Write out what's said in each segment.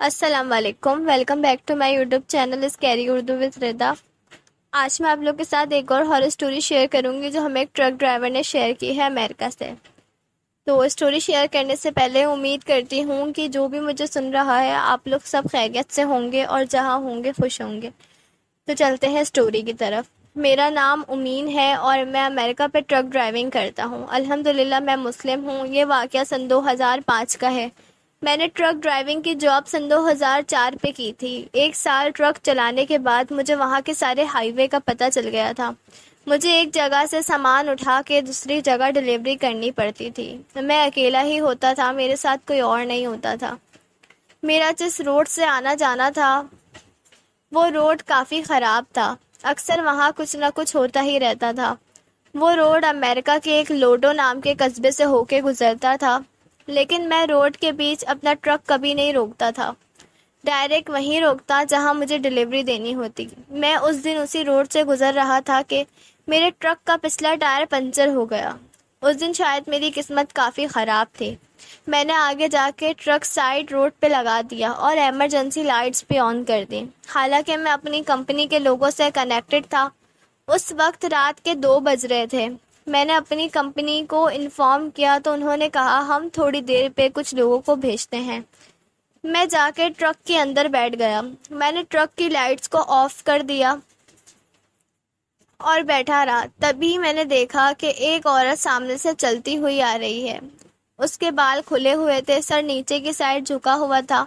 السلام علیکم، welcome back to my YouTube channel scary Urdu with Rida. آج میں آپ لوگ کے ساتھ ایک اور ہارر اسٹوری شیئر کروں گی جو ہمیں ایک ٹرک ڈرائیور نے شیئر کی ہے امریکہ سے۔ تو اسٹوری شیئر کرنے سے پہلے امید کرتی ہوں کہ جو بھی مجھے سن رہا ہے آپ لوگ سب خیریت سے ہوں گے اور جہاں ہوں گے خوش ہوں گے۔ تو چلتے ہیں اسٹوری کی طرف۔ میرا نام امین ہے اور میں امریکہ پہ ٹرک ڈرائیونگ کرتا ہوں۔ الحمدللہ میں مسلم ہوں۔ یہ واقعہ سن 2005 کا ہے۔ میں نے ٹرک ڈرائیونگ کی جاب سن 2004 پہ کی تھی۔ ایک سال ٹرک چلانے کے بعد مجھے وہاں کے سارے ہائی وے کا پتہ چل گیا تھا۔ مجھے ایک جگہ سے سامان اٹھا کے دوسری جگہ ڈلیوری کرنی پڑتی تھی۔ میں اکیلا ہی ہوتا تھا، میرے ساتھ کوئی اور نہیں ہوتا تھا۔ میرا جس روڈ سے آنا جانا تھا وہ روڈ کافی خراب تھا۔ اکثر وہاں کچھ نہ کچھ ہوتا ہی رہتا تھا۔ وہ روڈ امریکہ کے ایک لوڈو نام کے قصبے سے ہو کے گزرتا تھا، لیکن میں روڈ کے بیچ اپنا ٹرک کبھی نہیں روکتا تھا۔ ڈائریکٹ وہیں روکتا جہاں مجھے ڈلیوری دینی ہوتی۔ میں اس دن اسی روڈ سے گزر رہا تھا کہ میرے ٹرک کا پچھلا ٹائر پنچر ہو گیا۔ اس دن شاید میری قسمت کافی خراب تھی۔ میں نے آگے جا کے ٹرک سائڈ روڈ پہ لگا دیا اور ایمرجنسی لائٹس بھی آن کر دی۔ حالانکہ میں اپنی کمپنی کے لوگوں سے کنیکٹڈ تھا۔ اس وقت رات کے 2 بج رہے تھے۔ میں نے اپنی کمپنی کو انفارم کیا تو انہوں نے کہا ہم تھوڑی دیر پہ کچھ لوگوں کو بھیجتے ہیں۔ میں جا کے ٹرک کے اندر بیٹھ گیا۔ میں نے ٹرک کی لائٹس کو آف کر دیا اور بیٹھا رہا۔ تبھی میں نے دیکھا کہ ایک عورت سامنے سے چلتی ہوئی آ رہی ہے۔ اس کے بال کھلے ہوئے تھے، سر نیچے کی سائڈ جھکا ہوا تھا۔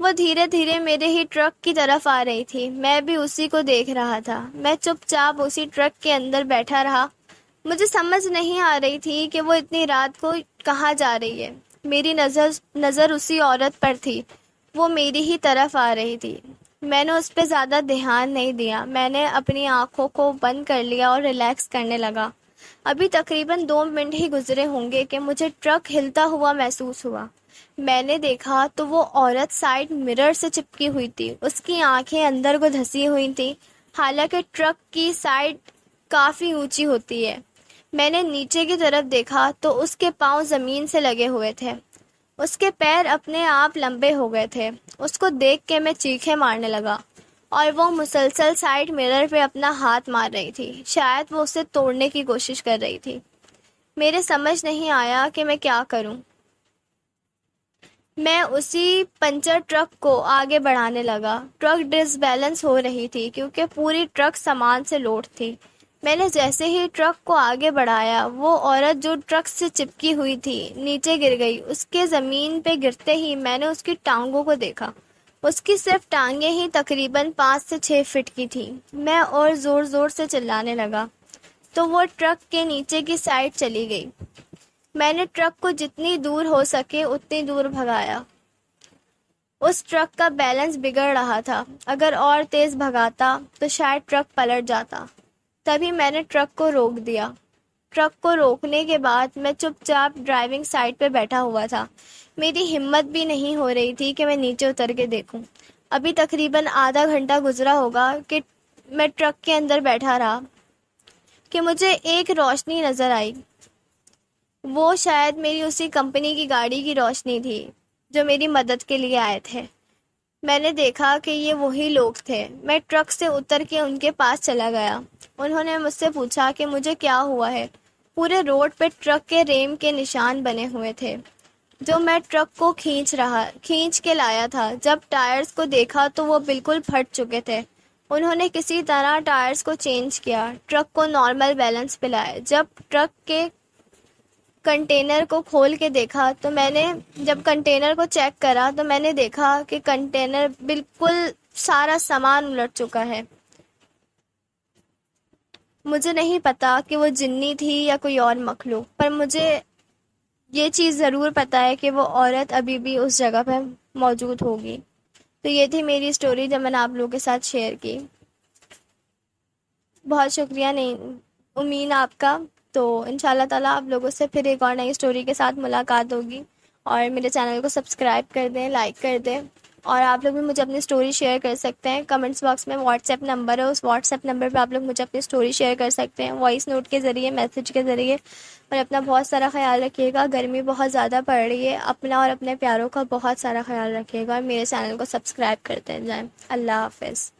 وہ دھیرے دھیرے میرے ہی ٹرک کی طرف آ رہی تھی۔ میں بھی اسی کو دیکھ رہا تھا۔ میں چپ چاپ اسی ٹرک کے اندر بیٹھا رہا۔ مجھے سمجھ نہیں آ رہی تھی کہ وہ اتنی رات کو کہاں جا رہی ہے۔ میری نظر اسی عورت پر تھی۔ وہ میری ہی طرف آ رہی تھی۔ میں نے اس پہ زیادہ دھیان نہیں دیا۔ میں نے اپنی آنکھوں کو بند کر لیا اور ریلیکس کرنے لگا۔ ابھی تقریباً 2 منٹ ہی گزرے ہوں گے کہ مجھے ٹرک ہلتا ہوا محسوس ہوا۔ میں نے دیکھا تو وہ عورت سائڈ مرر سے چپکی ہوئی تھی۔ اس کی آنکھیں اندر کو دھسی ہوئی تھیں۔ حالانکہ ٹرک کی سائڈ کافی اونچی ہوتی ہے۔ میں نے نیچے کی طرف دیکھا تو اس کے پاؤں زمین سے لگے ہوئے تھے۔ اس کے پیر اپنے آپ لمبے ہو گئے تھے۔ اس کو دیکھ کے میں چیخیں مارنے لگا اور وہ مسلسل سائڈ مرر پہ اپنا ہاتھ مار رہی تھی۔ شاید وہ اسے توڑنے کی کوشش کر رہی تھی۔ میرے سمجھ نہیں آیا کہ میں کیا کروں۔ میں اسی پنچر ٹرک کو آگے بڑھانے لگا۔ ٹرک ڈس بیلنس ہو رہی تھی کیونکہ پوری ٹرک سامان سے لوڈ تھی۔ میں نے جیسے ہی ٹرک کو آگے بڑھایا وہ عورت جو ٹرک سے چپکی ہوئی تھی نیچے گر گئی۔ اس کے زمین پہ گرتے ہی میں نے اس کی ٹانگوں کو دیکھا۔ اس کی صرف ٹانگیں ہی تقریباً 5 سے 6 فٹ کی تھیں۔ میں اور زور زور سے چلانے لگا تو وہ ٹرک کے نیچے کی سائڈ چلی گئی۔ میں نے ٹرک کو جتنی دور ہو سکے اتنی دور بھگایا۔ اس ٹرک کا بیلنس بگڑ رہا تھا۔ اگر اور تیز بھگاتا تو شاید ٹرک پلٹ جاتا۔ تبھی میں نے ٹرک کو روک دیا۔ ٹرک کو روکنے کے بعد میں چپ چاپ ڈرائیونگ سائٹ پہ بیٹھا ہوا تھا۔ میری ہمت بھی نہیں ہو رہی تھی کہ میں نیچے اتر کے دیکھوں۔ ابھی تقریباً آدھا گھنٹہ گزرا ہوگا کہ میں ٹرک کے اندر بیٹھا رہا کہ مجھے ایک روشنی نظر آئی۔ وہ شاید میری اسی کمپنی کی گاڑی کی روشنی تھی جو میری مدد کے لیے آئے تھے۔ میں نے دیکھا کہ یہ وہی لوگ تھے۔ میں ٹرک سے اتر کے ان کے پاس چلا گیا۔ انہوں نے مجھ سے پوچھا کہ مجھے کیا ہوا ہے۔ پورے روڈ پہ ٹرک کے ریم کے نشان بنے ہوئے تھے جو میں ٹرک کو کھینچ کے لایا تھا۔ جب ٹائرز کو دیکھا تو وہ بالکل پھٹ چکے تھے۔ انہوں نے کسی طرح ٹائرز کو چینج کیا، ٹرک کو نارمل بیلنس پہ لائے۔ جب ٹرک کے کنٹینر کو کھول کے دیکھا تو جب کنٹینر کو چیک کرا تو میں نے دیکھا کہ کنٹینر بالکل سارا سامان الٹ چکا ہے۔ مجھے نہیں پتا کہ وہ جنی تھی یا کوئی اور مخلوق، پر مجھے یہ چیز ضرور پتا ہے کہ وہ عورت ابھی بھی اس جگہ پہ موجود ہوگی۔ تو یہ تھی میری سٹوری جو میں نے آپ لوگوں کے ساتھ شیئر کی۔ بہت شکریہ نہیں امین آپ کا۔ تو انشاءاللہ تعالیٰ آپ لوگوں سے پھر ایک اور نئی سٹوری کے ساتھ ملاقات ہوگی، اور میرے چینل کو سبسکرائب کر دیں، لائک کر دیں اور آپ لوگ بھی مجھے اپنی سٹوری شیئر کر سکتے ہیں، کمنٹس باکس میں واٹس ایپ نمبر ہے، اس واٹس ایپ نمبر پہ آپ لوگ مجھے اپنی سٹوری شیئر کر سکتے ہیں، وائس نوٹ کے ذریعے، میسج کے ذریعے۔ اور اپنا بہت سارا خیال رکھیے گا، گرمی بہت زیادہ پڑ رہی ہے، اپنا اور اپنے پیاروں کا بہت سارا خیال رکھیے گا، اور میرے چینل کو سبسکرائب کرتے جائیں۔ اللہ حافظ۔